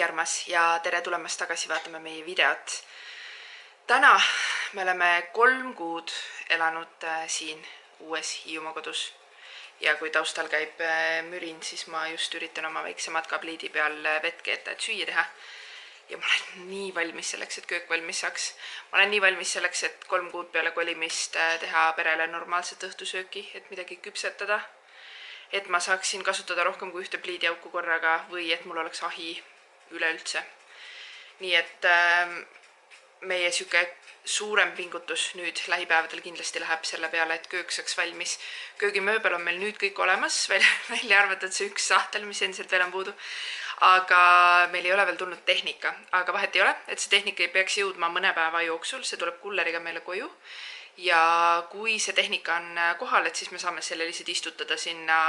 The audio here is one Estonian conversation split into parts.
armas ja tere tulemast tagasi vaatama meie videot. Täna me oleme 3 kuud elanud siin uues Hiiumaa kodus. Ja kui taustal käib mürin, siis ma just üritan oma väikse matkapliidi peal vett keeta, et süüa teha. Ja ma olen nii valmis selleks, et köök valmis saaks. Ma olen nii valmis selleks, et 3 kuud peale kolimist teha perele normaalset õhtusööki, et midagi küpsetada. Et ma saaksin kasutada rohkem kui ühte pliidiauku korraga või et mul oleks ahi üleüldse. Nii et meie süke suurem pingutus nüüd lähipäevadel kindlasti läheb selle peale, et köök saaks valmis. Köögimööbel on meil nüüd kõik olemas, välja arvatud see üks sahtel, mis endiselt veel on puudu. Aga meil ei ole veel tulnud tehnika, aga vahet ei ole, et see tehnika ei peaks jõudma mõne päeva jooksul, see tuleb kulleriga meile koju. Ja kui see tehnika on kohal, et siis me saame selle lihtsalt istutada sinna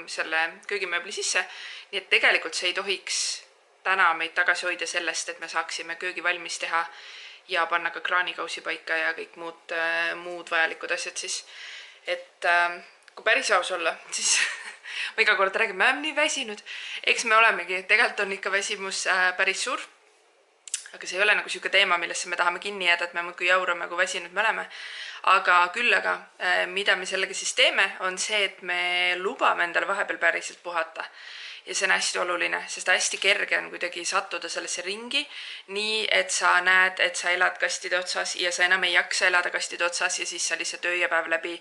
selle köögimööbli sisse. Nii et tegelikult see ei tohiks täna meid tagasi hoida sellest, et me saaksime köögi valmis teha ja panna ka kraanikausi paika ja kõik muud vajalikud asjad siis. Et kui päris aus olla, siis ma iga kord räägin, me oleme nii väsinud. Eks me olemegi, tegelikult on ikka väsimus päris suur. Aga see ei ole nagu siuke teema, millesse me tahame kinni jääda, et me muudkui jaurame, kui väsinud me oleme. Aga küll aga, mida me sellega siis teeme, on see, et me lubame endale vahepeal päriselt puhata. Ja see on hästi oluline, sest hästi kerge on kuidagi sattuda sellesse ringi, nii et sa näed, et sa elad kastide otsas ja sa enam ei jaksa elada kastide otsas ja siis sa lihtsalt öö ja päev läbi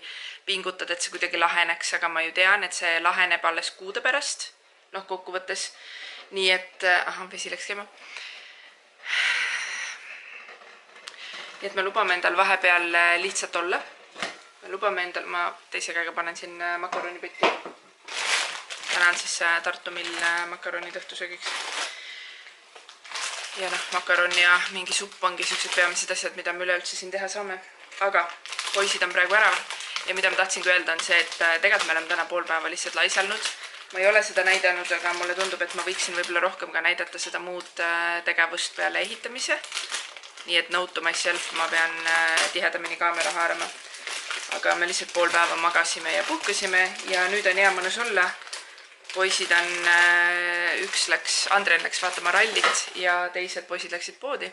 pingutad, et see kuidagi laheneks, aga ma ju tean, et see laheneb alles kuude pärast, kokkuvõttes. Nii et, vesi läks käima. Nii et me lubame endal vahepeal lihtsalt olla. Me lubame endal, ma teise käega panen siin makaronipütti. Täna on siis Tartu Mill makaronid õhtusöögiks. Ja makaron ja mingi supp ongi sellised peamised asjad, mida me üleüldse siin teha saame. Aga poisid on praegu ära ja mida ma tahtsin öelda on see, et tegelikult me oleme täna pool päeva lihtsalt laisalnud. Ma ei ole seda näidanud, aga mulle tundub, et ma võiksin võib-olla rohkem ka näidata seda muud tegevust peale ehitamise. Nii et note to myself ma pean tihedamini kaamera haarama. Aga me lihtsalt pool päeva magasime ja puhkasime ja nüüd on hea mõnus olla. Poisid on, Andren läks vaatama rallit ja teised poisid läksid poodi.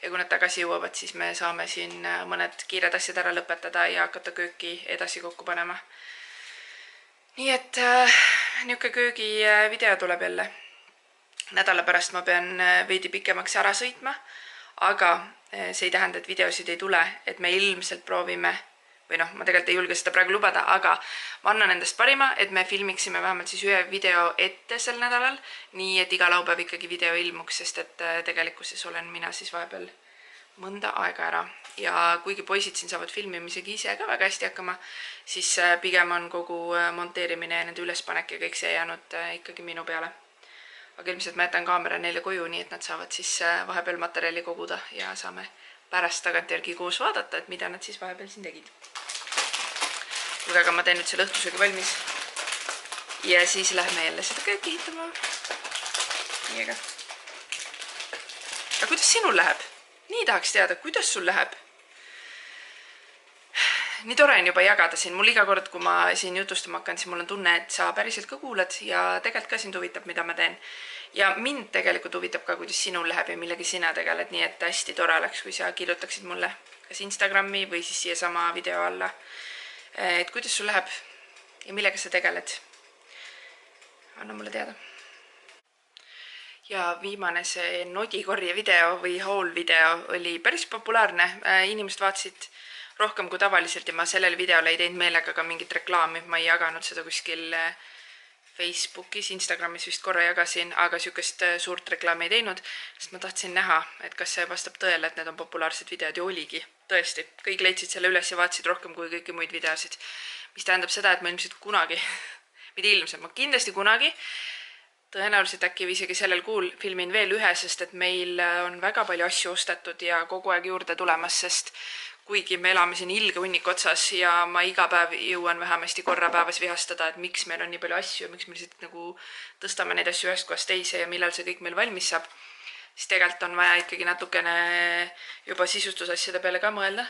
Ja kui nad tagasi jõuavad, siis me saame siin mõned kiired asjad ära lõpetada ja hakata kööki edasi kokku panema. Nii et niuke köögi video tuleb jälle. Nädala pärast ma pean veidi pikemaks ära sõitma, aga see ei tähenda, et videosid ei tule, et me ilmselt proovime, või ma tegelikult ei julge seda praegu lubada, aga ma annan endast parima, et me filmiksime vähemalt siis ühe video ette sel nädalal, nii et iga laupäev ikkagi video ilmuks, sest et tegelikkuses olen mina siis vahepeal mõnda aega ära. Ja kuigi poisid siin saavad filmimisegi ise ka väga hästi hakkama, siis pigem on kogu monteerimine ja nende ülespanek ja kõik see jäänud ikkagi minu peale. Aga ilmselt ma jätan kaamera neile koju, nii et nad saavad siis vahepeal materjali koguda ja saame pärast tagantjärgi koos vaadata, et mida nad siis vahepeal siin tegid. Aga ma teen nüüd selle õhtusöögi valmis ja siis lähme jälle seda kööki ehitama. Nii aga. Aga kuidas sinul läheb? Nii tahaks teada, kuidas sul läheb? Nii tore on juba jagada siin. Mul iga kord, kui ma siin jutustama hakkan, siis mul on tunne, et sa päriselt ka kuulad ja tegelikult ka sind huvitab, mida ma teen. Ja mind tegelikult huvitab ka, kuidas sinul läheb ja millegi sina tegeled, nii et hästi tore oleks, kui sa kirjutaksid mulle kas Instagrami või siis siia sama video alla. Et kuidas sul läheb ja millega sa tegeled. Anna mulle teada. Ja viimane see nodikorje video või haul video oli päris populaarne. Inimesed vaatasid rohkem kui tavaliselt ja ma sellel videole ei teinud meelega ka mingit reklaami. Ma ei jaganud seda kuskil Facebookis, Instagramis vist korra jagasin, aga siukest suurt reklaami ei teinud, sest ma tahtsin näha, et kas see vastab tõele, et need on populaarsed videod ja oligi. Tõesti, kõik leidsid selle üles ja vaatasid rohkem kui kõiki muid videosid, mis tähendab seda, et ma ilmselt kunagi, mida ilmselt ma kindlasti kunagi, tõenäoliselt äkki isegi sellel kuul filmin veel ühe, sest et meil on väga palju asju ostetud ja kogu aeg juurde tulemas, sest kuigi me elame siin ilge hunnik otsas ja ma iga päev jõuan vähemasti korra päevas vihastada, et miks meil on nii palju asju ja miks me lihtsalt nagu tõstame neid asju ühest kohast teise ja millal see kõik meil valmis saab, siis tegelikult on vaja ikkagi natukene juba sisustusasjade peale ka mõelda.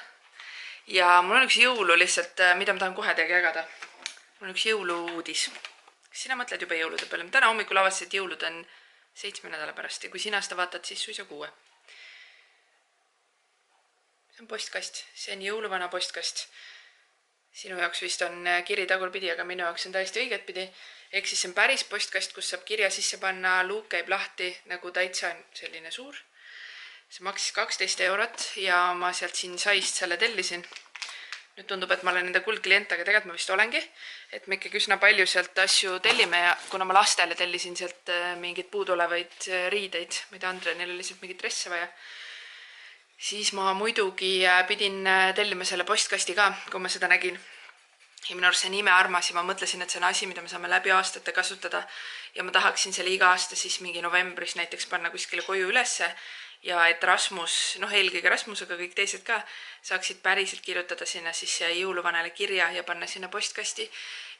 Ja mul on üks jõulu lihtsalt, mida ma tahan kohe teiega jagada. Mul on üks jõuluuudis. Kas sina mõtled juba jõulude peale? Täna hommikul avastasin, et jõulud on 7 nädala pärast ja kui sina seda vaatad, siis suisa 6. See on postkast, see on jõuluvana postkast. Sinu jaoks vist on kiri tagurpidi, aga minu jaoks on täiesti õigetpidi. Ehk siis see on päris postkast, kus saab kirja sisse panna, luuk käib lahti nagu täitsa selline suur. See maksis 12 eurot ja ma sealt siin saist selle tellisin. Nüüd tundub, et ma olen nende kuldklient, aga tegelikult ma vist olengi, et me ikkagi üsna palju sealt asju tellime ja kuna ma lastele tellisin sealt mingid puudulevaid riideid, mida Andrenil oli lihtsalt mingid dresse vaja, siis ma muidugi pidin tellima selle postkasti ka, kui ma seda nägin. Ja minu arust see nime armas ja ma mõtlesin, et see on asi, mida me saame läbi aastate kasutada ja ma tahaksin selle iga aasta siis mingi novembris näiteks panna kuskile koju ülesse ja et Rasmus, eelkõige Rasmus, aga kõik teised ka, saaksid päriselt kirjutada sinna siis jõuluvanale kirja ja panna sinna postkasti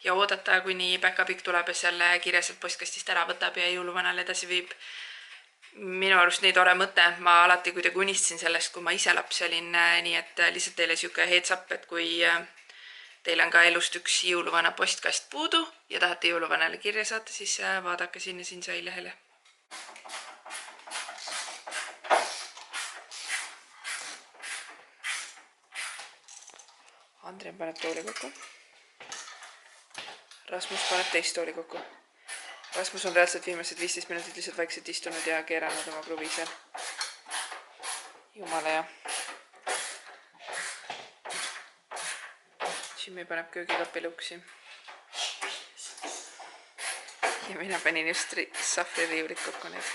ja oodata, kuni päkapikk tuleb ja selle kirja sealt postkastist ära võtab ja jõuluvanale edasi viib. Minu arust nii tore mõte, ma alati kuidagi unistasin sellest, kui ma ise laps olin, nii et lihtsalt teile siuke heads up, et kui teil on ka elust üks jõuluvana postkast puudu ja tahate jõuluvanale kirja saata, siis vaadake sinna siin sai lehele. Andren paneb tooli kokku. Rasmus paneb teist tooli kokku. Rasmus on reaalselt viimased 15 minutit lihtsalt vaikselt istunud ja keeranud oma kruvi seal. Jumala ja. Jimmy paneb köögikappi lõuksi. Ja mina panin just sahvri riivlit kokku need.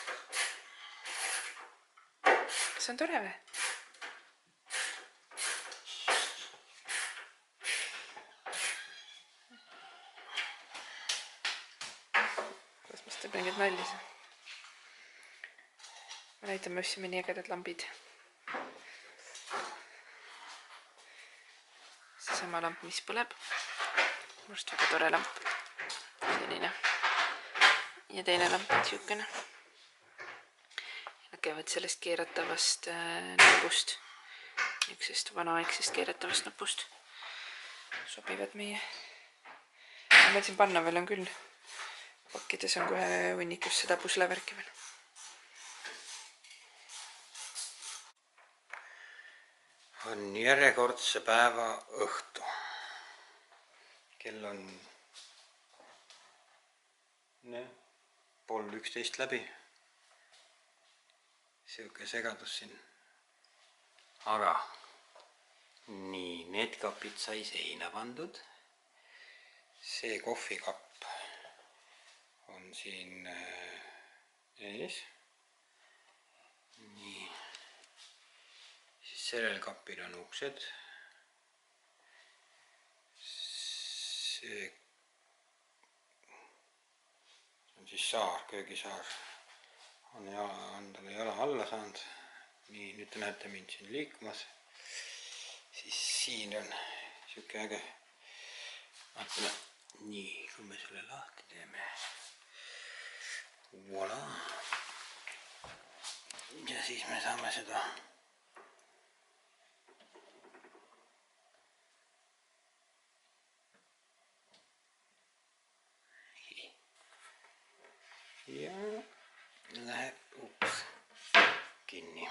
See on tore või? Rasmus teeb mingid nallis. Ma näitan, me ostsime nii ägedad lambid. Seesama lamp, mis põleb. Must väga tore lamp. Selline. Ja teine lamp on siukene. Nad käivad sellest keeratavast nupust. Niisest vanaaegsest keeratavast nupust. Sobivad meie. Ma siin panna veel on küll. Pakkides on kohe hunnikus seda pusleverki veel. On järjekordse päeva õhtu. Kell on 10:30 läbi. Siuke segadus siin. Aga nii, need kapid sai seina pandud. See kohvikapp on siin ees. Nii. Siis sellel kapil on uksed. See on siis saar, köögisaar. On talle jala alla saanud. Nii, nüüd te näete mind siin liikumas. Siis siin on siuke äge. Vaatame. Nii, kui me selle lahti teeme. Voila. Ja siis me saame seda ja läheb uks kinni.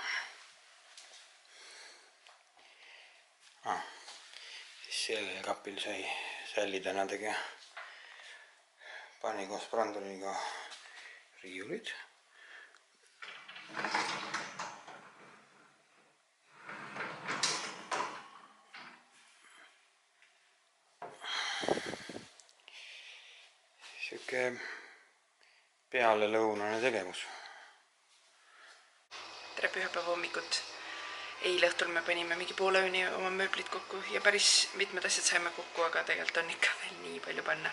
Siis sellel kapil sai Sälli täna tegi. Pani koos Brandoniga riiulid. Siuke pealelõunane tegevus. Tere pühapäeva hommikut. Eile õhtul me panime mingi poole ööni oma mööblid kokku ja päris mitmed asjad saime kokku, aga tegelikult on ikka veel nii palju panna.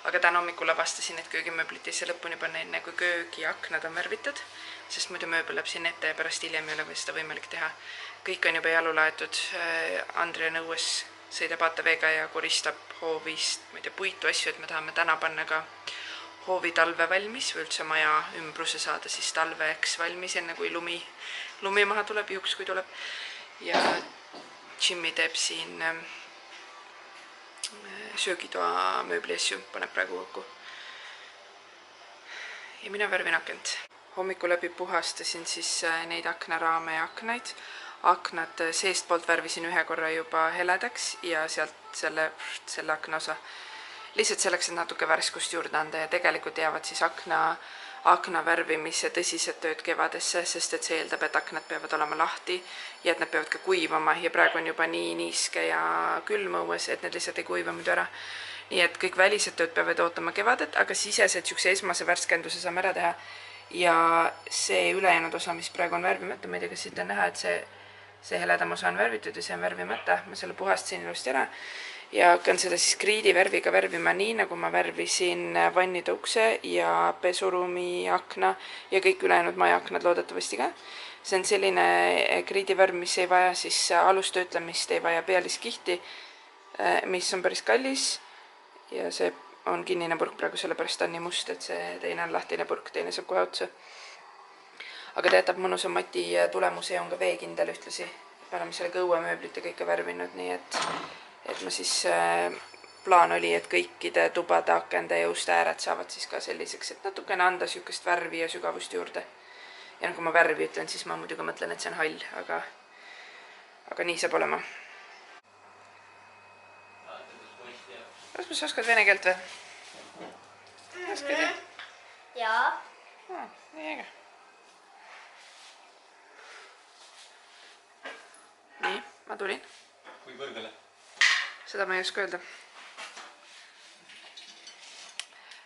Aga täna hommikul avastasin, et köögimööblit ei saa lõpuni panna enne, kui köögi aknad on värvitud, sest muidu mööbel läheb siin ette ja pärast hiljem ei ole seda võimalik teha. Kõik on juba jalu laetud. Andre on õues, sõidab ATV-ga ja koristab hoovist, ma ei tea, puitu asju, et me tahame täna panna ka hoovi talve valmis või üldse maja ümbruse saada siis talveks valmis, enne kui lumi maha tuleb, juhuks kui tuleb. Ja Jimmy teeb siin söögitoa mööbli asju, paneb praegu kokku. Ja mina värvin akent. hommiku läbi puhastasin siis neid aknaraame ja aknaid. Aknad seestpoolt värvisin ühe korra juba heledaks ja sealt selle akna osa. Lihtsalt selleks, et natuke värskust juurde anda ja tegelikult jäävad siis akna värvimise tõsised tööd kevadesse, sest et see eeldab, et aknad peavad olema lahti ja et nad peavad ka kuivama ja praegu on juba nii niiske ja külm õues, et need lihtsalt ei kuiva muidu ära. Nii et kõik välised tööd peavad ootama kevadet, aga sisesed siukse esmase värskenduse saame ära teha. Ja see ülejäänud osa, mis praegu on värvimata, ma ei tea, kas siit on näha, et see heledam osa on värvitud ja see on värvimata. Ma selle puhastasin ilusti ära ja hakkan seda siis kriidivärviga värvima nii, nagu ma värvisin vannide ukse ja pesuruumi akna ja kõik ülejäänud maja aknad loodetavasti ka. See on selline kriidivärv, mis ei vaja siis alustöötlemist, ei vaja pealiskihti, mis on päris kallis ja see on kinnine purk praegu, sellepärast on nii must, et see teine on lahtine purk, teine saab kohe otsa. Aga ta jätab mõnusa mati tulemuse ja on ka veekindel ühtlasi. Me oleme sellega õuemööblit ja kõike värvinud, nii et ma siis plaan oli, et kõikide tubade, akende ja uste ääred saavad siis ka selliseks, et natukene anda sükest värvi ja sügavust juurde. Ja kui ma värvi ütlen, siis ma muidugi mõtlen, et see on hall, aga nii saab olema. Rasmus, oskad vene keelt või? Oskad jah? Jaa. Nii äge. Nii, ma tulin. Kui kõrgele? Seda ma ei oska öelda.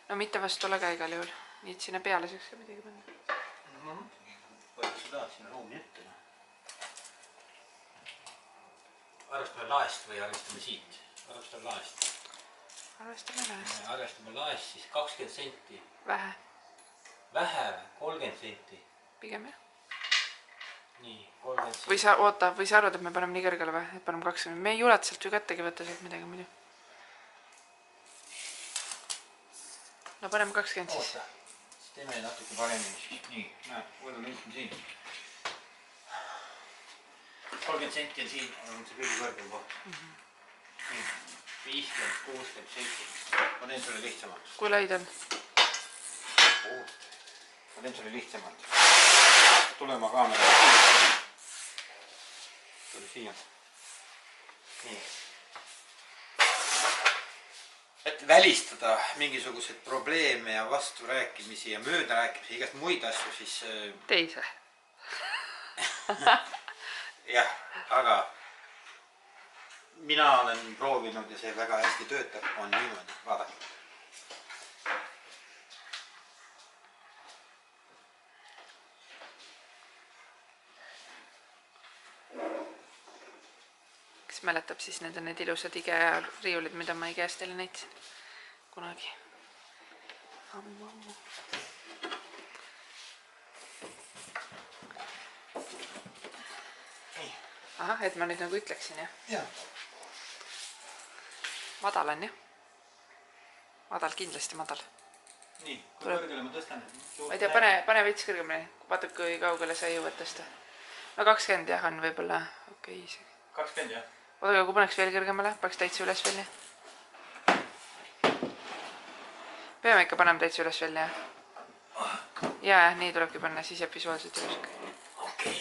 No mitte vast ole ka igal juhul. Nii et sinna peale saaks ka midagi panna. Palju sa tahad sinna ruumi ette? Arvestame laest või arvestame siit? Arvestame laest. Arvestame laest siis 20 senti. Vähe. Vähe, 30 senti. Pigem jah. Nii, 30 senti. Või sa arvad, et me paneme nii kõrgele või? Et paneme 20. Me ei juleta sealt ju kättegi võtta sealt midagi muidu. No paneme 20 siis. Oota, siis teeme natuke paremini siis. Nii, näed, võime mingi siin. 30 senti on siin, on see kõige kõrgem koht. Nii, 50, 60, 70. Ma teen sulle lihtsamalt. Kui laid on? Ma teen sulle lihtsamalt. Tule oma kaamera. Tule siia. Nii. Et välistada mingisugused probleeme ja vasturääkimisi ja möödarääkimisi, igast muid asju, siis... Teise. Jah, aga mina olen proovinud ja see väga hästi töötab, on niimoodi, vaadake. Kes mäletab siis need ilusad IKEA riiulid, mida ma IKEA-s teile näitasin kunagi. Ammu. Ahah, et ma nüüd nagu ütleksin, jah? Jah. Madal on, jah? Madal, kindlasti madal. Nii, kui kõrgele ma tõstan? Ma ei tea, pane veits kõrgemale. Vaata, kui kaugele sa jõuad tõsta. No 20 jah on võib-olla okei. 20 jah? Oota, kui paneks veel kõrgemale, paneks täitsa üles veel, jah? Peame ikka panema täitsa üles veel, jah? Jaa, nii tulebki panna, siis jääb visuaalselt üles. Okei.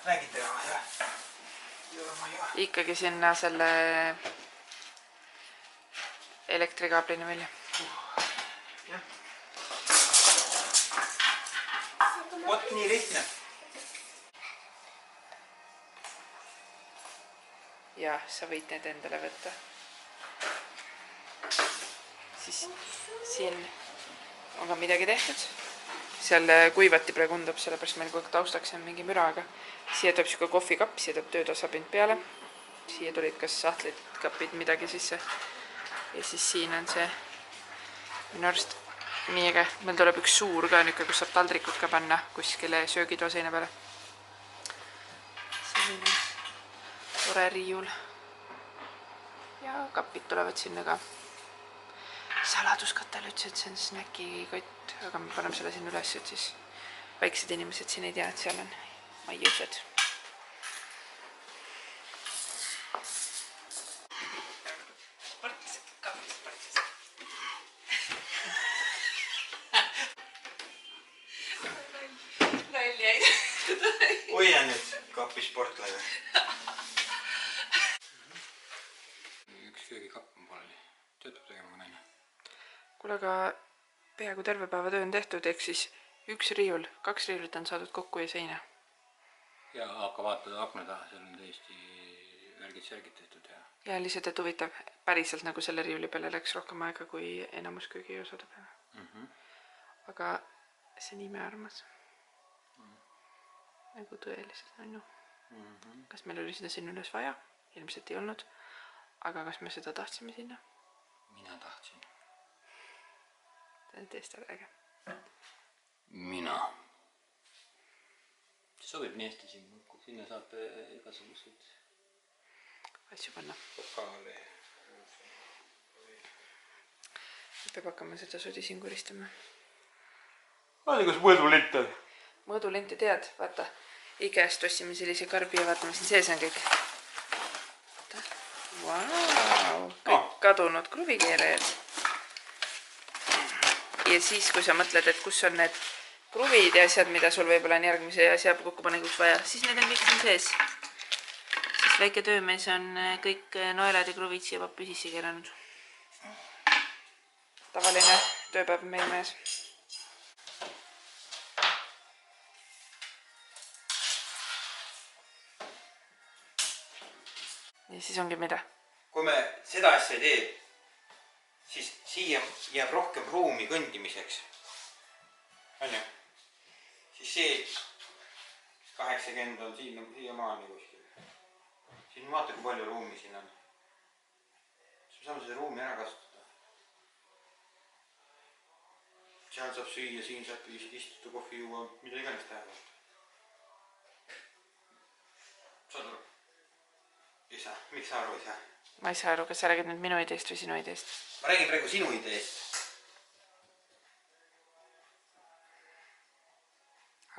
Räägite jah? Ikkagi sinna selle elektrikaablini välja. Jah. Vot nii lihtne. Jah, sa võid need endale võtta. Siis siin on ka midagi tehtud. Seal kuivati praegu undab, sellepärast meil kogu taustaks on mingi müra, aga siia tuleb siuke kohvikapp, siia tuleb töötasapind peale. Siia tulid kas sahtlid, kapid, midagi sisse. Ja siis siin on see minu arust nii äge. Meil tuleb üks suur ka nüüd, kus saab taldrikud ka panna kuskile söögitoa seina peale. Selline tore riiul. Ja kapid tulevad sinna ka. Saladuskatel ütles, et see on snäkikott, aga me paneme selle siin üles, et siis väiksed inimesed siin ei tea, et seal on maiused. hoopis sportlane. Üks köögikapp on pooleli. Tööd peab tegema naine. Kuule, aga peaaegu terve päeva töö on tehtud, ehk siis üks riiul, 2 riiulit on saadud kokku ja seina. Ja hakka vaatad akna taha, seal on täiesti värgid-särgid tehtud ja... Ja lihtsalt, et huvitav, päriselt nagu selle riiuli peale läks rohkem aega kui enamus köögiosade peale. Aga see on imearmas. Nagu tõeliselt on ju. Kas meil oli seda sinna üles vaja? Ilmselt ei olnud. Aga kas me seda tahtsime sinna? Mina tahtsin. See on tõesti äge. Mina. See sobib nii hästi sinna saab igasuguseid asju panna. Pokaali. Peab hakkama seda sodi siin kuristama. Vaata, kas mõõdulint on? Mõõdulinti tead, vaata. Ikest ostsime sellise karbi ja vaatame, siin sees on kõik. Vau, kõik kadunud kruvikeerajad. Ja siis, kui sa mõtled, et kus on need kruvid ja asjad, mida sul võib-olla on järgmise asja kokkupanekuks vaja, siis need on kõik siin sees. Siis väike töömees on kõik noelad ja kruvid siia pappi sisse keeranud. Tavaline tööpäev meil mees. Ja siis ongi mida? Kui me seda asja ei tee, siis siia jääb rohkem ruumi kõndimiseks. On ju? Siis see 80 on siia maani kuskil. Siin vaata, kui palju ruumi siin on. Siis me saame seda ruumi ära kasutada. Seal saab süüa, siin saab istuda, kohvi juua, mida iganes teha. Saad aru? Isa, miks sa aru ei saa? Ma ei saa aru, kas sa räägid nüüd minu ideest või sinu ideest? Ma räägin praegu sinu ideest.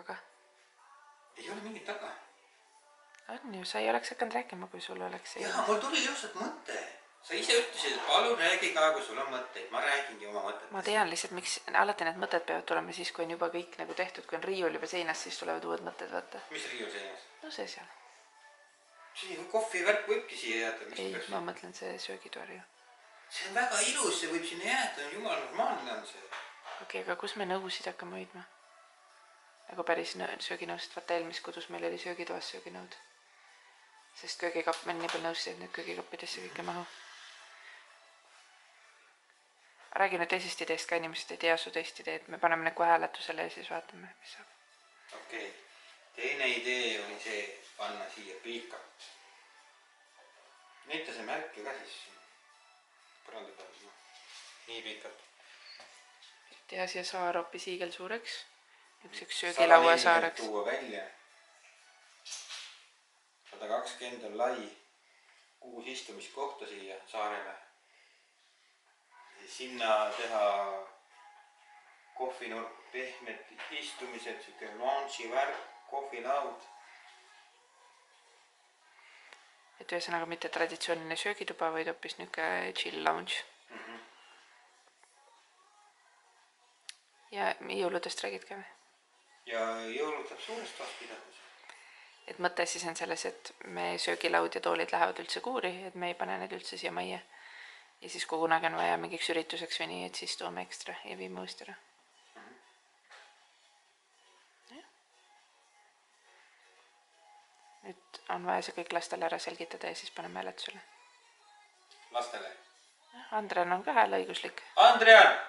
Aga? Ei ole mingit taga. On ju, sa ei oleks hakanud rääkima, kui sul oleks... Jaa, mul tuli ilusat mõte. Sa ise ütlesid, et palun räägi ka, kui sul on mõtteid. Ma räägingi oma mõtetest. Ma tean lihtsalt, miks alati need mõtted peavad tulema siis, kui on juba kõik nagu tehtud, kui on riiul juba seinas, siis tulevad uued mõtted, vaata. Mis riiul seinas? No see seal. Siin kohvi värk võibki siia jääda. Ei, ma mõtlen see söögitoar ju. See on väga ilus, see võib sinna jääda, on jumal normaalne on see. Okei, aga kus me nõusid hakkame hoidma? Nagu päris sööginõust, vaata eelmis kodus meil oli söögitoas sööginõud. Sest köögikapp meil nii palju nõusid, et nüüd köögikappidesse kõike mahu. Räägi nüüd teisest ideest ka, inimesed ei tea su teist ideed. Me paneme need kohe hääletusele ja siis vaatame, mis saab. Okei. Teine idee oli see panna siia piikat. Näita see märki ka siis põranda peal. Nii piikat. Teha siia saar hoopis hiigel suureks. Üks söögilaua saareks. Tuua välja. 120 on lai. 6 istumiskohta siia saarele. Sinna teha kohvinurk, pehmed istumised, siuke lounge'i värk, kohvilaud. Et ühesõnaga mitte traditsiooniline söögituba, vaid hoopis niuke chill lounge. Ja jõuludest räägid ka või? Ja jõulud saab suurest toast pidada. Et mõte siis on selles, et me söögilaud ja toolid lähevad üldse kuuri, et me ei pane need üldse siia majja. Ja siis kui kunagi on vaja mingiks ürituseks või nii, et siis toome ekstra ja viime uuesti ära. Nüüd on vaja see kõik lastele ära selgitada ja siis paneme hääletusele. Lastele? Andrean on ka hääleõiguslik. Andrean!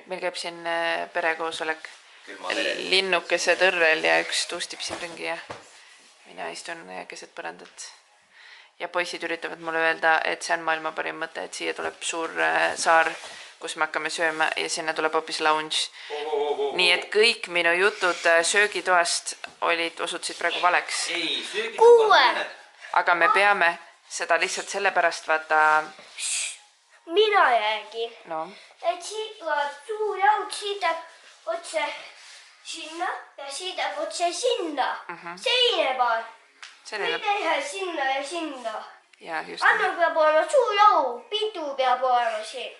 Meil käib siin perekoosolek linnukese tõrrel ja üks tuustib siin ringi ja mina istun keset põrandat. Ja poisid üritavad mulle öelda, et see on maailma parim mõte, et siia tuleb suur saar, kus me hakkame sööma ja sinna tuleb hoopis lounge. Nii et kõik minu jutud söögitoast osutusid praegu valeks. Ei, söögitoast. Aga me peame seda lihtsalt sellepärast vaata... Mina räägin. No. Et siit tuleb suur laud, siidab otse sinna ja siidab otse sinna. Seine paar. Või teha sinna ja sinna. Ja, just. Anna peab olema suur laud, pidu peab olema siin.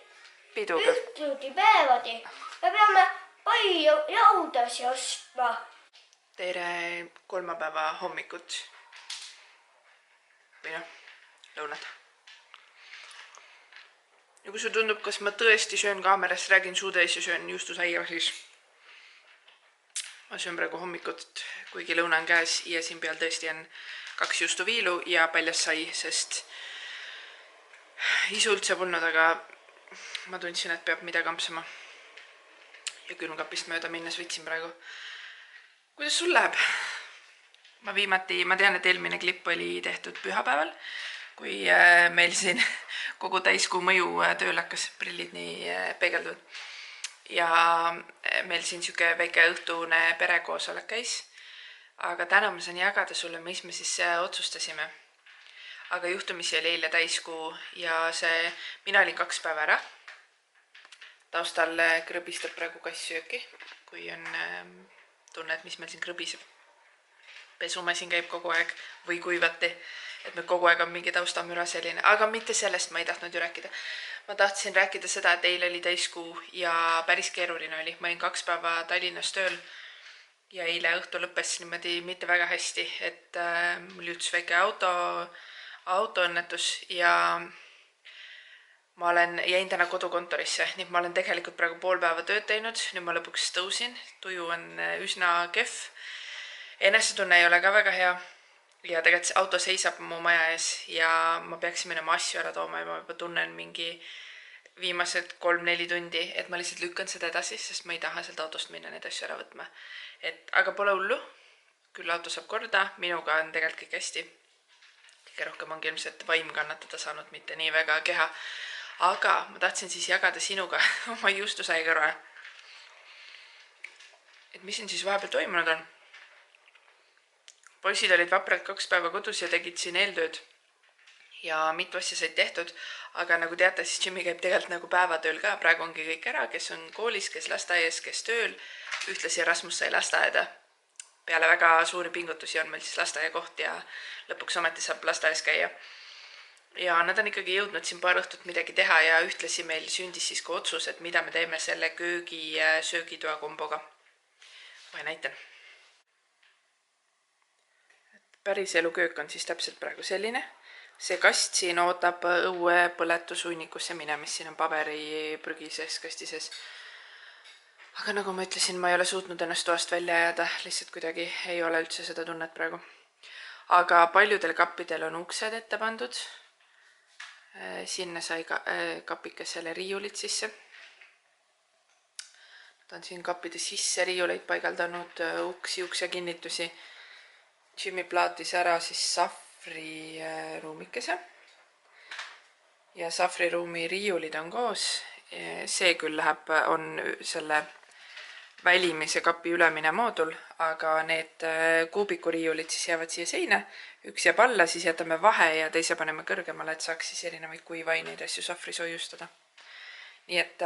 Pidu peab. Ühtluti päevadi. Me peame palju laudasi ostma. tere kolmapäeva hommikut või noh, lõunat. Ja kui see tundub, kas ma tõesti söön kaameras, räägin suudes ja söön juustusaia, siis ma söön praegu hommikut, kuigi lõuna on käes ja siin peal tõesti on 2 juustuviilu ja paljas sai, sest isu üldse polnud, aga ma tundsin, et peab midagi ampsama. Ja külmkapist mööda minnes võtsin praegu. Kuidas sul läheb? Ma tean, et eelmine klipp oli tehtud pühapäeval, kui meil siin kogu täiskuu mõju tööl hakkas, prillid nii peegelduvad. Ja meil siin siuke väike õhtune perekoosolek käis. Aga täna ma saan jagada sulle, mis me siis otsustasime. Aga juhtumisi oli eile täiskuu ja mina olin 2 päeva ära. Taustal krõbistab praegu kass sööki, kui on tunne, et mis meil siin krõbiseb. Pesumasin käib kogu aeg või kuivati, et meil kogu aeg on mingi taustamüra selline, aga mitte sellest ma ei tahtnud ju rääkida. Ma tahtsin rääkida seda, et eile oli täiskuu ja päris keeruline oli. Ma olin 2 päeva Tallinnas tööl ja eile õhtu lõppes niimoodi mitte väga hästi, et mul juhtus väike autoõnnetus ja ma jäin täna kodukontorisse, nii et ma olen tegelikult praegu pool päeva tööd teinud, nüüd ma lõpuks tõusin, tuju on üsna kehv, enesetunne ei ole ka väga hea ja tegelikult auto seisab mu maja ees ja ma peaksin minema asju ära tooma ja ma juba tunnen mingi viimased 3-4 tundi, et ma lihtsalt lükkan seda edasi, sest ma ei taha sealt autost minna neid asju ära võtma. Aga pole hullu, küll auto saab korda, minuga on tegelikult kõik hästi. Kõige rohkem ongi ilmselt vaim kannatada saanud, mitte nii väga keha. Aga ma tahtsin siis jagada sinuga oma juustusai kõrva. Et mis siin siis vahepeal toimunud on? Poisid olid vapralt 2 päeva kodus ja tegid siin eeltööd. Ja mitu asja said tehtud, aga nagu teate, siis Jimmy käib tegelikult nagu päevatööl ka. Praegu ongi kõik ära, kes on koolis, kes lasteaias, kes tööl. Ühtlasi Rasmus sai lasteaeda. Peale väga suuri pingutusi on meil siis lasteaia koht ja lõpuks ometi saab lasteaias käia. Ja nad on ikkagi jõudnud siin paar õhtut midagi teha ja ühtlasi meil sündis siis ka otsus, et mida me teeme selle köögi söögitoa komboga. Või näitan. Päris eluköök on siis täpselt praegu selline. See kast siin ootab õue põletusunnikusse minemist, siin on paberiprügi sees kasti sees. Aga nagu ma ütlesin, ma ei ole suutnud ennast toast välja jääda, lihtsalt kuidagi ei ole üldse seda tunnet praegu. Aga paljudel kappidel on uksed ette pandud. Sinna sai kapikesele riiulid sisse. Nad on siin kappide sisse riiuleid paigaldanud, uksi, uksekinnitusi. Jimmy plaatis ära siis sahvri ruumikese. Ja sahvri ruumi riiulid on koos. See küll on selle välimise kapi ülemine moodul, aga need kuubikuriiulid siis jäävad siia seina. Üks jääb alla, siis jätame vahe ja teise paneme kõrgemale, et saaks siis erinevaid kuivaineid asju sahvri soojustada. Nii et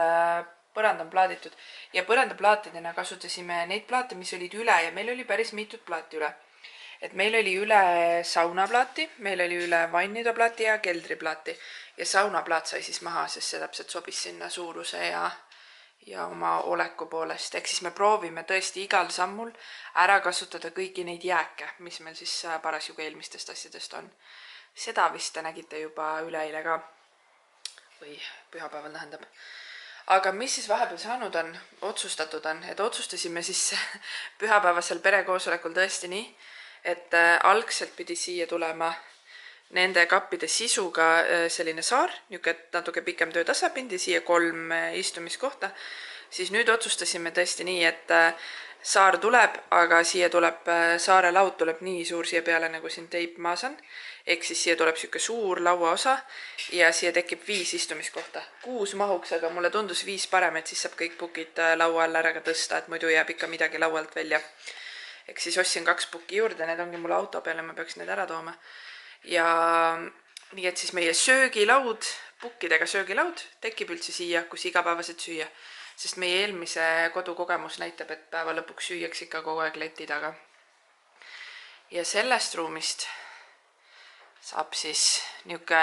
põrand on plaaditud. Ja põrandaplaatidena kasutasime neid plaate, mis olid üle ja meil oli päris mitut plaati üle. Et meil oli üle saunaplaati, meil oli üle vannitoplaati ja keldriplaati. Ja saunaplaat sai siis maha, sest see täpselt sobis sinna suuruse ja oma oleku poolest. Ehk siis me proovime tõesti igal sammul ära kasutada kõiki neid jääke, mis meil siis parasjagu eelmistest asjadest on. Seda vist te nägite juba üleeile ka. Või pühapäeval tähendab. Aga mis siis vahepeal saanud on, otsustatud on, et otsustasime siis pühapäevasel perekoosolekul tõesti nii, et algselt pidi siia tulema nende kappide sisuga selline saar, natuke pikem töötasapind ja siia 3 istumiskohta. Siis nüüd otsustasime tõesti nii, et saar tuleb, aga siia tuleb, saare laud tuleb nii suur siia peale, nagu siin teip maas on. Ehk siis siia tuleb siuke suur lauaosa ja siia tekib 5 istumiskohta. 6 mahuks, aga mulle tundus 5 parem, et siis saab kõik pukid laua alla ära ka tõsta, et muidu jääb ikka midagi laualt välja. Ehk siis ostsin 2 pukki juurde, need ongi mul auto peale, ma peaks need ära tooma. Ja nii, et siis meie söögilaud, pukkidega söögilaud tekib üldse siia, kus igapäevaselt süüa. Sest meie eelmise kodukogemus näitab, et päeva lõpuks süüaks ikka kogu aeg leti taga. Ja sellest ruumist saab siis niuke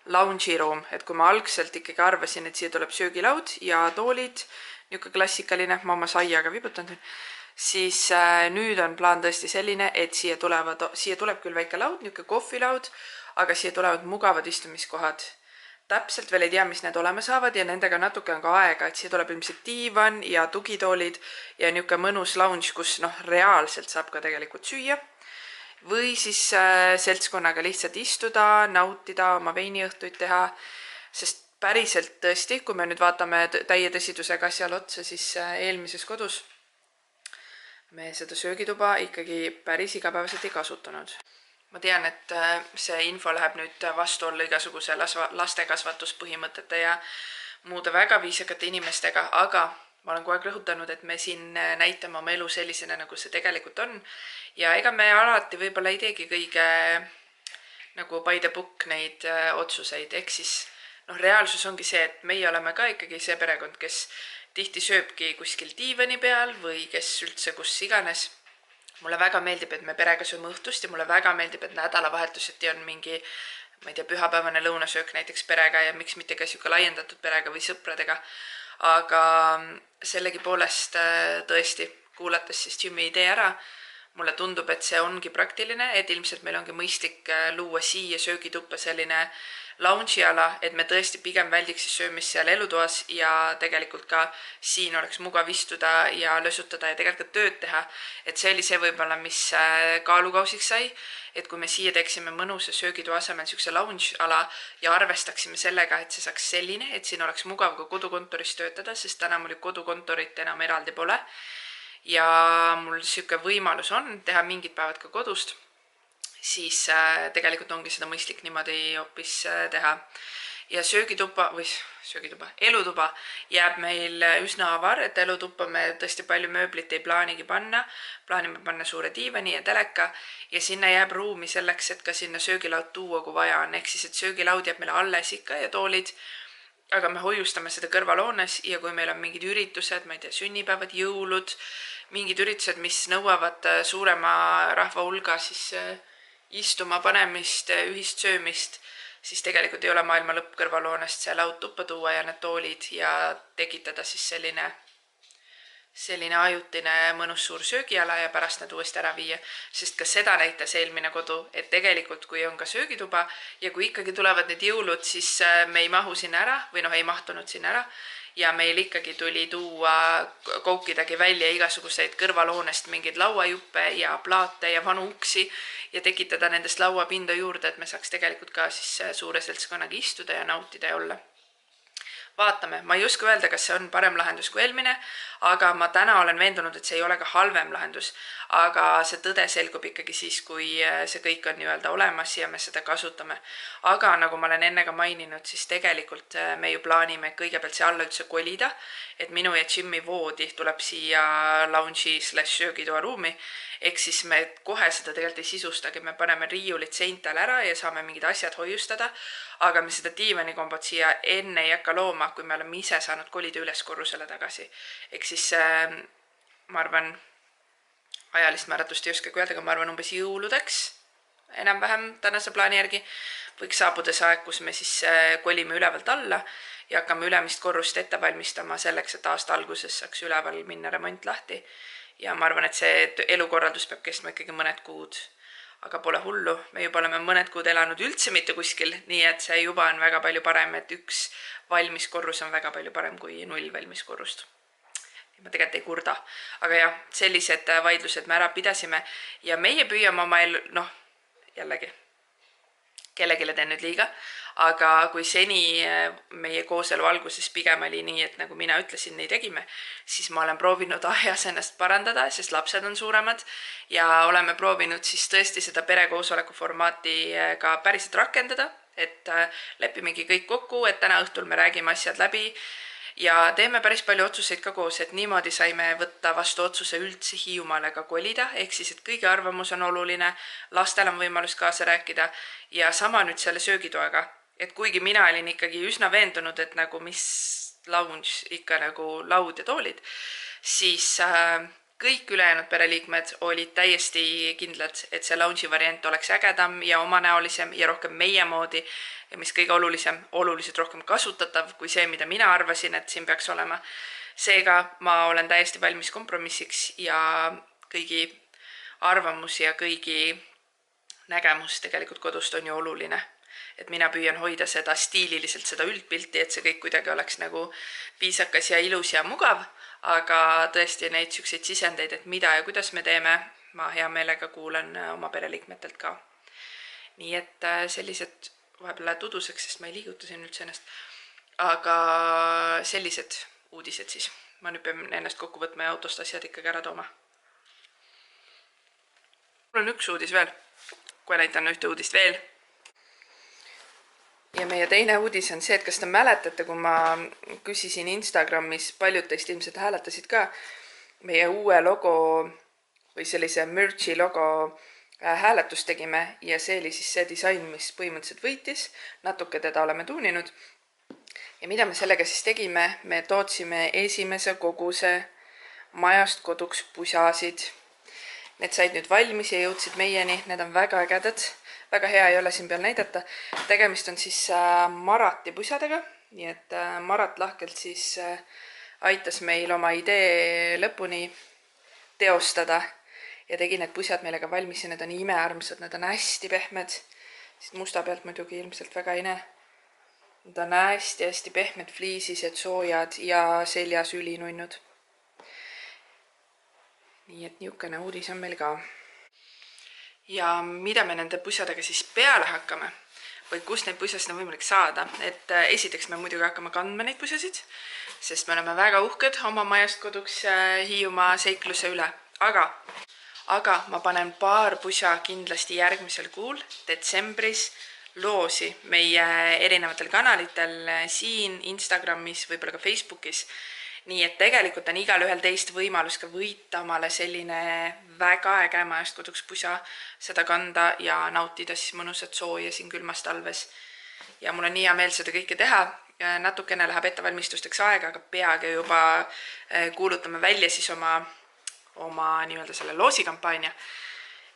lounge'i ruum, et kui ma algselt ikkagi arvasin, et siia tuleb söögilaud ja toolid, niuke klassikaline, ma oma saiaga vibutanud, siis nüüd on plaan tõesti selline, et siia tuleb küll väike laud, niisugune kohvilaud, aga siia tulevad mugavad istumiskohad. Täpselt veel ei tea, mis need olema saavad ja nendega natuke on ka aega, et siia tuleb ilmselt diivan ja tugitoolid ja niisugune mõnus lounge, kus reaalselt saab ka tegelikult süüa. Või siis seltskonnaga lihtsalt istuda, nautida, oma veiniõhtuid teha, sest päriselt tõesti, kui me nüüd vaatame täie tõsidusega asjale otsa, siis eelmises kodus me seda söögituba ikkagi päris igapäevaselt ei kasutanud. Ma tean, et see info läheb nüüd vastuollu igasuguse lastekasvatuspõhimõtete ja muude väga viisakate inimestega, aga ma olen kogu aeg rõhutanud, et me siin näitame oma elu sellisena, nagu see tegelikult on. Ja ega me alati võib-olla ei teegi kõige nagu by the book neid otsuseid, ehk siis reaalsus ongi see, et meie oleme ka ikkagi see perekond, kes tihti sööbki kuskil diivani peal või kes üldse kus iganes. Mulle väga meeldib, et me perega sööme õhtust ja mulle väga meeldib, et nädalavahetuseti on mingi, ma ei tea, pühapäevane lõunasöök näiteks perega ja miks mitte ka siuke laiendatud perega või sõpradega. Aga sellegipoolest tõesti, kuulates siis Jimmy idee ära, mulle tundub, et see ongi praktiline, et ilmselt meil ongi mõistlik luua siia söögituppa selline lounge'i ala, et me tõesti pigem väldiks siis söömist seal elutoas ja tegelikult ka siin oleks mugav istuda ja lösutada ja tegelikult tööd teha. Et see oli see võib-olla, mis kaalukausiks sai, et kui me siia teeksime mõnusa söögitoa asemel siukse lounge ala ja arvestaksime sellega, et see saaks selline, et siin oleks mugav ka kodukontoris töötada, sest täna mul kodukontorit enam eraldi pole. Ja mul siuke võimalus on teha mingid päevad ka kodust, siis tegelikult ongi seda mõistlik niimoodi hoopis teha. Ja elutuba jääb meil üsna avar, et elutuppa me tõesti palju mööblit ei plaanigi panna. Plaanime panna suure diivani ja teleka ja sinna jääb ruumi selleks, et ka sinna söögilaud tuua, kui vaja on. Ehk siis, et söögilaud jääb meile alles ikka ja toolid, aga me hoiustame seda kõrvalhoones ja kui meil on mingid üritused, ma ei tea, sünnipäevad, jõulud, mingid üritused, mis nõuavad suurema rahva hulga, siis istuma panemist, ühist söömist, siis tegelikult ei ole maailma lõpp kõrvalhoonest see laud tuppa tuua ja need toolid ja tekitada siis selline ajutine mõnus suur söögiala ja pärast need uuesti ära viia. Sest ka seda näitas eelmine kodu, et tegelikult kui on ka söögituba ja kui ikkagi tulevad need jõulud, siis me ei mahu sinna ära või ei mahtunud sinna ära. Ja meil ikkagi tuli tuua koukidagi välja igasuguseid kõrvalhoonest mingeid lauajuppe ja plaate ja vanu uksi ja tekitada nendest lauapinda juurde, et me saaks tegelikult ka siis suure seltskonnaga istuda ja nautida ja olla. Vaatame, ma ei oska öelda, kas see on parem lahendus kui eelmine, aga ma täna olen veendunud, et see ei ole ka halvem lahendus, aga see tõde selgub ikkagi siis, kui see kõik on nii-öelda olemas ja me seda kasutame. Aga nagu ma olen enne ka maininud, siis tegelikult me ju plaanime kõigepealt see alla üldse kolida, et minu ja Jimmy voodi tuleb siia lounge'i/söögitoa ruumi, ehk siis me kohe seda tegelikult ei sisustagi, me paneme riiulid seintele ära ja saame mingid asjad hoiustada, aga me seda diivanikombot siia enne ei hakka looma, kui me oleme ise saanud kolida üles korrusele tagasi. Ehk siis ma arvan, ajalist määratust ei oskagi öelda, aga ma arvan umbes jõuludeks, enam-vähem tänase plaani järgi, võiks saabuda see aeg, kus me siis kolime ülevalt alla ja hakkame ülemist korrust ette valmistama selleks, et aasta alguses saaks üleval minna remont lahti. Ja ma arvan, et see elukorraldus peab kestma ikkagi mõned kuud, aga pole hullu. Me juba oleme mõned kuud elanud üldse mitte kuskil, nii et see juba on väga palju parem, et üks valmis korrus on väga palju parem kui 0 valmis korrust. Ma tegelikult ei kurda, aga jah, sellised vaidlused me ära pidasime ja meie püüame oma elu, jällegi, kellegile teen nüüd liiga, aga kui seni meie kooselu alguses pigem oli nii, et nagu mina ütlesin, nii tegime, siis ma olen proovinud ajas ennast parandada, sest lapsed on suuremad ja oleme proovinud siis tõesti seda perekoosoleku formaati ka päriselt rakendada, et lepimegi kõik kokku, et täna õhtul me räägime asjad läbi ja teeme päris palju otsuseid ka koos, et niimoodi saime võtta vastu otsuse üldse Hiiumaale ka kolida, ehk siis, et kõigi arvamus on oluline, lastel on võimalus kaasa rääkida ja sama nüüd selle söögitoega, et kuigi mina olin ikkagi üsna veendunud, et nagu mis lounge ikka nagu laud ja toolid, siis kõik ülejäänud pereliikmed olid täiesti kindlad, et see lounge'i variant oleks ägedam ja omanäolisem ja rohkem meie moodi ja mis kõige olulisem, oluliselt rohkem kasutatav kui see, mida mina arvasin, et siin peaks olema. Seega ma olen täiesti valmis kompromissiks ja kõigi arvamus ja kõigi nägemus tegelikult kodust on ju oluline. Et mina püüan hoida seda stiililiselt, seda üldpilti, et see kõik kuidagi oleks nagu viisakas ja ilus ja mugav, aga tõesti neid siukseid sisendeid, et mida ja kuidas me teeme, ma hea meelega kuulan oma pereliikmetelt ka. Nii et sellised vahepeal läheb uduseks, sest ma ei liiguta siin üldse ennast, aga sellised uudised siis. Ma nüüd pean ennast kokku võtma ja autost asjad ikkagi ära tooma. Mul on üks uudis veel, kui näitan ühte uudist veel. Ja meie teine uudis on see, et kas te mäletate, kui ma küsisin Instagramis, paljud teist ilmselt hääletasid ka meie uue logo või sellise merch'i logo hääletust tegime ja see oli siis see disain, mis põhimõtteliselt võitis. Natuke teda oleme tuuninud. Ja mida me sellega siis tegime? Me tootsime esimese koguse majast koduks pusasid. Need said nüüd valmis ja jõudsid meieni. Need on väga ägedad. Väga hea ei ole siin peal näidata. Tegemist on siis Marati pusadega. Nii et Marat lahkelt siis aitas meil oma idee lõpuni teostada. Ja tegi need pusad meile ka valmis ja need on imearmsad, need on hästi pehmed. Siit musta pealt muidugi ilmselt väga ei näe. Need on hästi pehmed fliisised, soojad ja seljas ülinunnud. Nii et niisugune uudis on meil ka. Ja mida me nende pusadega siis peale hakkame? Või kust neid pusasid on võimalik saada? Et esiteks me muidugi hakkame kandma neid pusasid, sest me oleme väga uhked oma majast koduks Hiiumaa seikluse üle. Aga ma panen paar pusa kindlasti järgmisel kuul, detsembris, loosi meie erinevatel kanalitel siin, Instagramis, võib-olla ka Facebookis. Nii et tegelikult on igal ühel teist võimalus ka võita omale selline väga äge majast koduks pusa, seda kanda ja nautida siis mõnusat sooja siin külmas talves. Ja mul on nii hea meel seda kõike teha. Natukene läheb ettevalmistusteks aega, aga peagi juba kuulutame välja siis oma nii-öelda selle loosikampaania.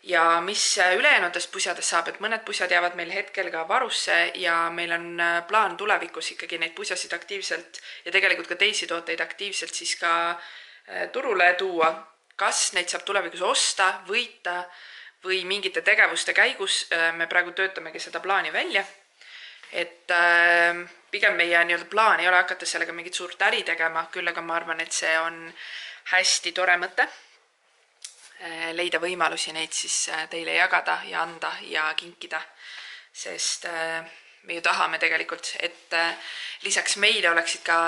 Ja mis ülejäänutest pusades saab, et mõned pusad jäävad meil hetkel ka varusse ja meil on plaan tulevikus ikkagi neid pusasid aktiivselt ja tegelikult ka teisi tooteid aktiivselt siis ka turule tuua. Kas neid saab tulevikus osta, võita või mingite tegevuste käigus, me praegu töötamegi seda plaani välja. Et pigem meie nii-öelda plaan ei ole hakata sellega mingit suurt äri tegema, küll aga ma arvan, et see on hästi tore mõte. Leida võimalusi neid siis teile jagada ja anda ja kinkida, sest me ju tahame tegelikult, et lisaks meile oleksid ka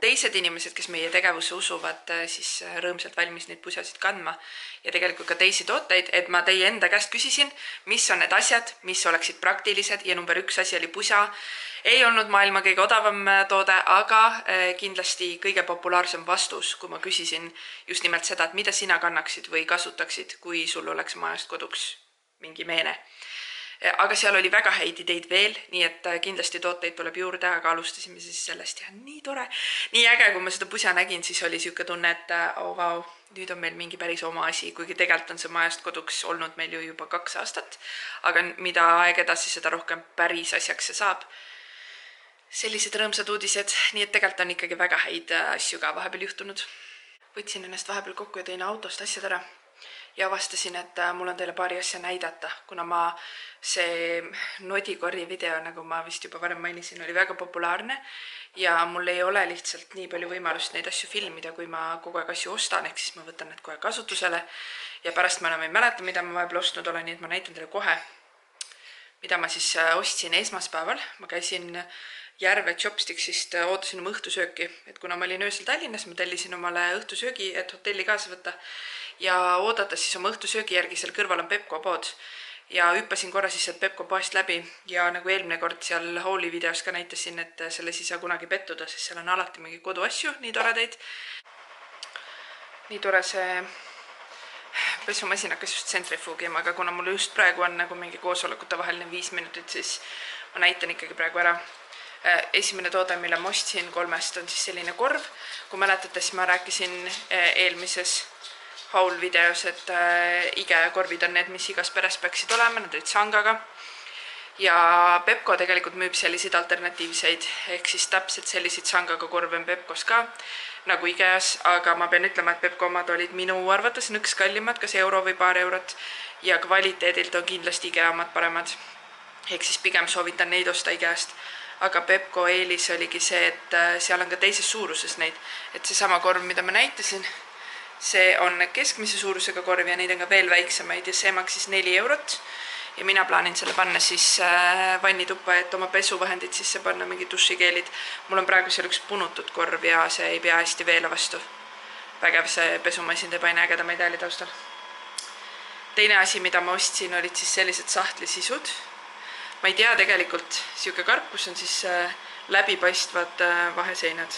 teised inimesed, kes meie tegevuse usuvad, siis rõõmsalt valmis neid pusasid kandma ja tegelikult ka teisi tooteid, et ma teie enda käest küsisin, mis on need asjad, mis oleksid praktilised ja number 1 asi oli pusa. Ei olnud maailma kõige odavam toode, aga kindlasti kõige populaarsem vastus, kui ma küsisin just nimelt seda, et mida sina kannaksid või kasutaksid, kui sul oleks majast koduks mingi meene. Aga seal oli väga häid ideid veel, nii et kindlasti tooteid tuleb juurde, aga alustasime siis sellest ja nii tore. Nii äge, kui ma seda pusa nägin, siis oli siuke tunne, et vau, nüüd on meil mingi päris oma asi, kuigi tegelikult on see majast koduks olnud meil ju juba 2 aastat, aga mida aeg edasi, seda rohkem päris asjaks see saab. Sellised rõõmsad uudised, nii et tegelikult on ikkagi väga häid asju ka vahepeal juhtunud. Võtsin ennast vahepeal kokku ja tõin autost asjad ära ja avastasin, et mul on teile paari asja näidata, kuna see nodikorri video, nagu ma vist juba varem mainisin, oli väga populaarne ja mul ei ole lihtsalt nii palju võimalust neid asju filmida, kui ma kogu aeg asju ostan, ehk siis ma võtan need kohe kasutusele ja pärast ma enam ei mäleta, mida ma vahepeal ostnud olen, nii et ma näitan teile kohe, mida ma siis ostsin esmaspäeval. Ma käisin Järve Chopsticksist, ootasin oma õhtusööki, et kuna ma olin öösel Tallinnas, ma tellisin omale õhtusöögi, et hotelli kaasa võtta ja oodates siis oma õhtusöögi järgi, seal kõrval on Pepko pood ja hüppasin korra siis Pepko poest läbi ja nagu eelmine kord seal Hauli videos ka näitasin, et selles ei saa kunagi pettuda, sest seal on alati mingi koduasju, nii toredaid. Nii tore see pesumasin hakkas just tsentrifuugima, aga kuna mul just praegu on nagu mingi koosolekute vaheline 5 minutit, siis ma näitan ikkagi praegu ära. Esimene toode, mille ma ostsin 3 on siis selline korv. Kui mäletate, siis ma rääkisin eelmises Haul videos, et IKEA korvid on need, mis igas peres peaksid olema, nad olid sangaga. ja Pepco tegelikult müüb selliseid alternatiivseid, ehk siis täpselt selliseid sangaga korve on Pepcos ka, nagu Ikeas, aga ma pean ütlema, et Pepco omad olid minu arvates nõks kallimad, kas euro või paar eurot, ja kvaliteedilt on kindlasti Ikea omad paremad. Ehk siis pigem soovitan neid osta Ikeast. Aga Pepco eelis oligi see, et seal on ka teises suuruses neid, et seesama korv, mida ma näitasin, see on keskmise suurusega korv ja neid on ka veel väiksemaid ja see maksis 4 eurot. Ja mina plaanin selle panna siis vannituppa, et oma pesuvahendid sisse panna, mingid dušikeelid. Mul on praegu seal üks punutud korv ja see ei pea hästi veele vastu. Vägev, see pesumasin teeb aina ägedamaid hääli taustal. Teine asi, mida ma ostsin, olid siis sellised sahtlisisud. Ma ei tea tegelikult, siuke karpus on siis läbipaistvad vaheseinad.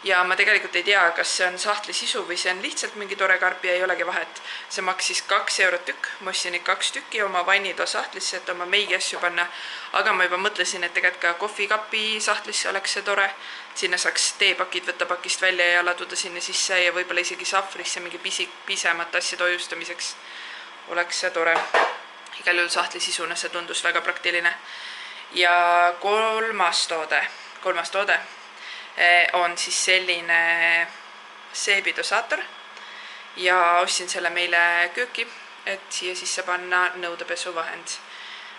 Ja ma tegelikult ei tea, kas see on sahtli-sisu või see on lihtsalt mingi tore karp ja ei olegi vahet. See maksis 2 eurot tükk, ma ostsin neid 2 tükki oma vannitoa sahtlisse, et oma meigi asju panna. Aga ma juba mõtlesin, et tegelikult ka kohvikapi sahtlisse oleks see tore. Sinna saaks teepakid võtta pakist välja ja laduda sinna sisse ja võib-olla isegi sahvrisse mingi pisemat asjade hoiustamiseks. Oleks see tore. Igal juhul sahtli-sisuna see tundus väga praktiline. Ja kolmas toode on siis selline seebidosaator ja ostsin selle meile kööki, et siia sisse panna nõudepesuvahend.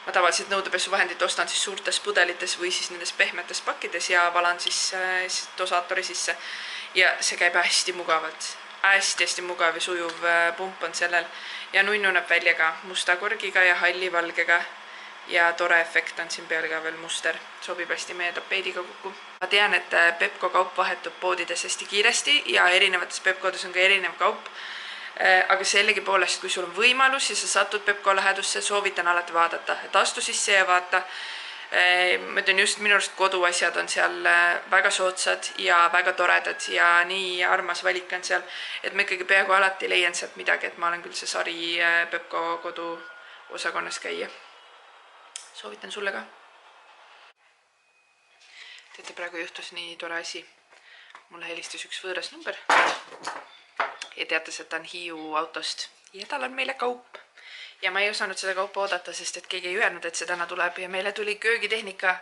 Ma tavaliselt nõudepesuvahendit ostan siis suurtes pudelites või siis nendes pehmetes pakkides ja valan siis dosaatori sisse. Ja see käib hästi mugavalt. Hästi mugav ja sujuv pump on sellel ja nunnu näeb välja ka musta korgiga ja halli valgega. Ja tore efekt on siin peal ka veel muster. Sobib hästi meie tapeediga kokku. Ma tean, et Pepco kaup vahetub poodides hästi kiiresti ja erinevates Pepcodes on ka erinev kaup. Aga sellegi poolest, kui sul on võimalus ja sa satud Pepco lähedusse, soovitan alati vaadata. Et astu sisse ja vaata. Ma ütlen just, minu arust koduasjad on seal väga soodsad ja väga toredad ja nii armas valik on seal. Et ma ikkagi peaaegu alati leian sealt midagi, et ma olen küll see sari Pepco kodu osakonnas käia. Soovitan sulle ka. Teate, praegu juhtus nii tore asi. Mulle helistas üks võõras number ja teatas, et ta on Hiiu autost ja tal on meile kaup. Ja ma ei osanud seda kaupa oodata, sest et keegi ei öelnud, et see täna tuleb ja meile tuli köögitehnika.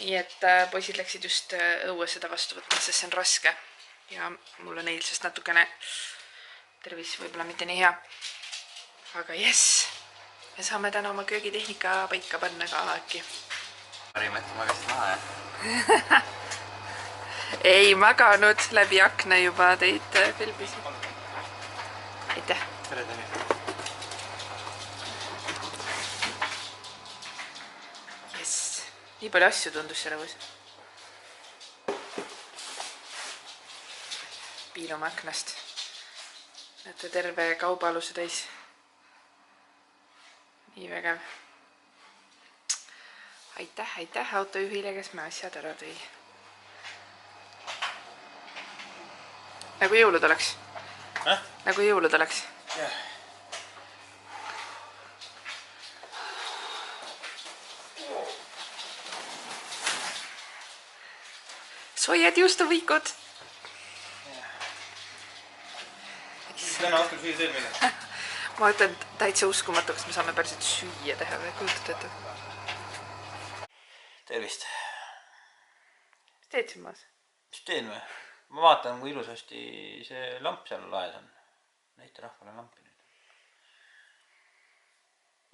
Nii et poisid läksid just õue seda vastu võtma, sest see on raske. Ja mul on eilsest natukene tervis võib-olla mitte nii hea. Aga jess! Me saame täna oma köögitehnika paika panna ka äkki. Parim, et magasid maha, jah? Ei maganud läbi akna juba teid filmisin. Aitäh! Tere, Tõni! Jess! Nii palju asju tundus selle võis. Piilume aknast. Näete terve kaubaaluse täis. Nii vägev. Aitäh autojuhile, kes me asjad ära tõi. Nagu jõulud oleks. Nagu jõulud oleks. Jah. Soojad juustuvõikud. Täna õhtul süüa teed meile. Ma ütlen täitsa uskumatu, kas me saame päriselt süüa teha või kujutada ette. Tervist. Mis teed siin maas? Mis teen või? Ma vaatan, kui ilusasti see lamp seal laes on. Näita rahvale lampi nüüd.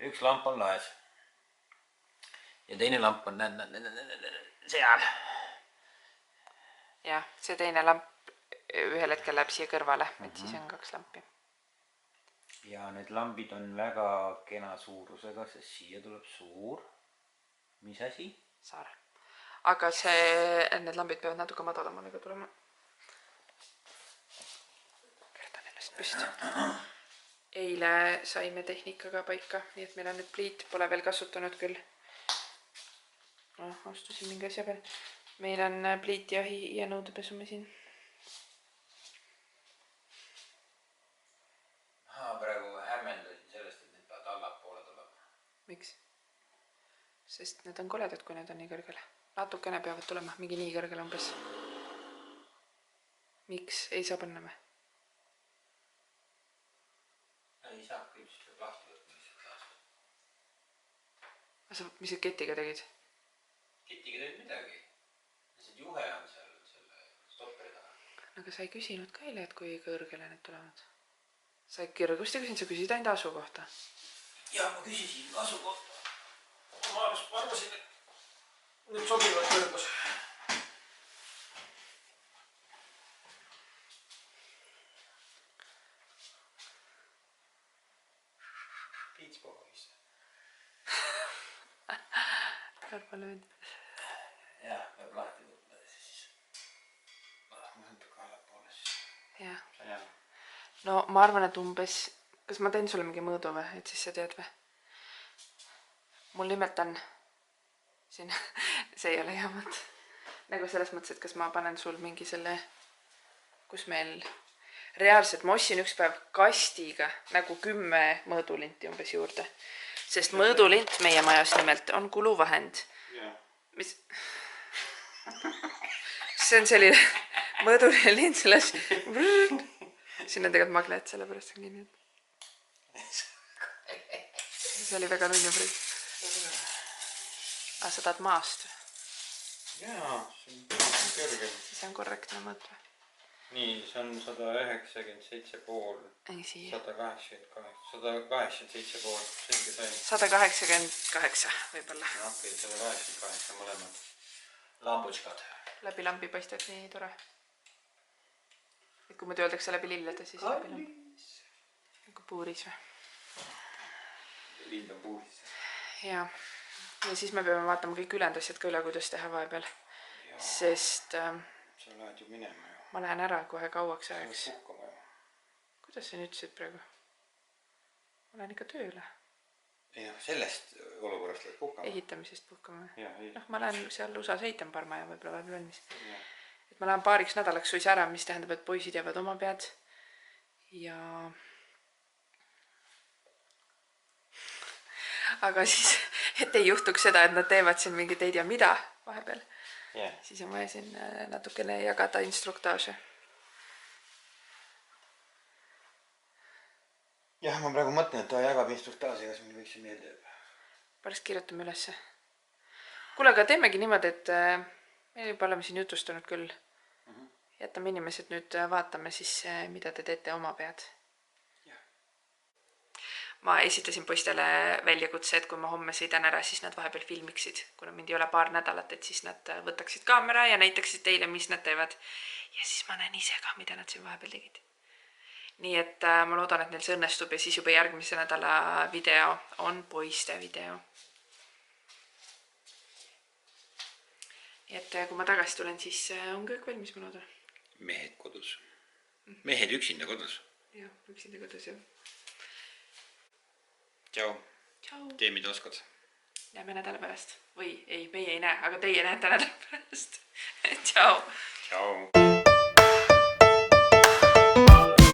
Üks lamp on laes. Ja teine lamp on seal. Jah, see teine lamp ühel hetkel läheb siia kõrvale, et siis on 2 lampi. Ja need lambid on väga kena suurusega, sest siia tuleb suur. Mis asi? Saar. Aga need lambid peavad natuke madalamale ka tulema. Kerdan ennast püsti. Eile saime tehnikaga paika, nii et meil on nüüd pliit, pole veel kasutanud küll. Astusin mingi asja peal. Meil on pliit ja nõudepesumasin. Praegu hämmendasin sellest, et need peavad allapoole tulema. Miks? Sest need on koledad, kui need on nii kõrgele. Natukene peavad tulema, mingi nii kõrgele umbes. Miks? Ei saa panna me? Ei saa, kõik siis peab lahti võtma lihtsalt taas. sa, mis sa ketiga tegid? Ketiga teed midagi. See juhe on seal selle stopperi taga. Aga sa ei küsinud ka eile, et kui kõrgele need tulevad. Sa ei kõrgust ei küsinud, sa küsid ainult asu kohta. Ja ma küsisin asu kohta. Ma arvasin, et nüüd sobivad kõrgus. Kõrvalööd. Jah, peab lahti võtta siis. Ma natuke allapoole siis. Jah. Ja. No ma arvan, et umbes... Kas ma teen sulle mingi mõõdu või? Et siis sa tead või? Mul nimelt on... Siin... See ei ole hea mõte. Nagu selles mõttes, et kas ma panen sul mingi selle... Kus meil... Reaalselt ma ostsin üks päev kastiga nagu 10 mõõdulinti umbes juurde. Sest mõõdulint meie majas nimelt on kuluvahend. Mis... See on selline mõõduline lint selles... Siin on tegelikult magnet, sellepärast on kinni. See oli väga nunnu prüük. Aga sa tahad maast? Jaa, see on kõrgem. Siis on korrektne mõõt või? Nii, see on 197,5. Ei siia. 187,5. Selge sai. 188 võib-olla. Okei, 188 mõlemad. Lambučkad. Läbi lambi paistab nii tore. Et kui muidu öeldakse läbi lillede, siis läbi lambi. Nagu puuris või? Lind on puuris. Ja siis me peame vaatama kõik ülejäänud asjad ka üle, kuidas teha vahepeal. Sest... Sa lähed ju minema ju. Ma lähen ära kohe kauaks ajaks. Sa lähed puhkama ju. Kuidas sa nüüd ütlesid praegu? Ma lähen ikka tööle. Ei noh, sellest olukorrast lähed puhkama. Ehitamisest puhkama. Noh, ma lähen seal USA-s ehitama paar maja võib-olla vahepeal valmis. Et ma lähen paariks nädalaks suisa ära, mis tähendab, et poisid jäävad oma pead. Ja... Aga siis, et ei juhtuks seda, et nad teevad siin mingit ei tea mida vahepeal. Siis on vaja siin natukene jagada instruktaaže. Jah, ma praegu mõtlen, et ta jagab instruktaaži, kas meil võiks see meelde jääb. Pärast kirjutame ülesse. Kuule, aga teemegi niimoodi, et me juba oleme siin jutustanud küll. Jätame inimesed nüüd vaatame siis, mida te teete oma pead. Ma esitasin poistele väljakutse, et kui ma homme sõidan ära, siis nad vahepeal filmiksid. Kuna mind ei ole paar nädalat, et siis nad võtaksid kaamera ja näitaksid teile, mis nad teevad. Ja siis ma näen ise ka, mida nad siin vahepeal tegid. Nii et ma loodan, et neil see õnnestub ja siis juba järgmise nädala video on poiste video. Nii et kui ma tagasi tulen, siis on kõik valmis, ma loodan. Mehed kodus. Mehed üksinda kodus. Jah, üksinda kodus, jah. Tšau. Tšau. Tee, mida oskad. Näeme nädala pärast. Või ei, meie ei näe, aga teie näete nädala pärast. Tšau. Tšau.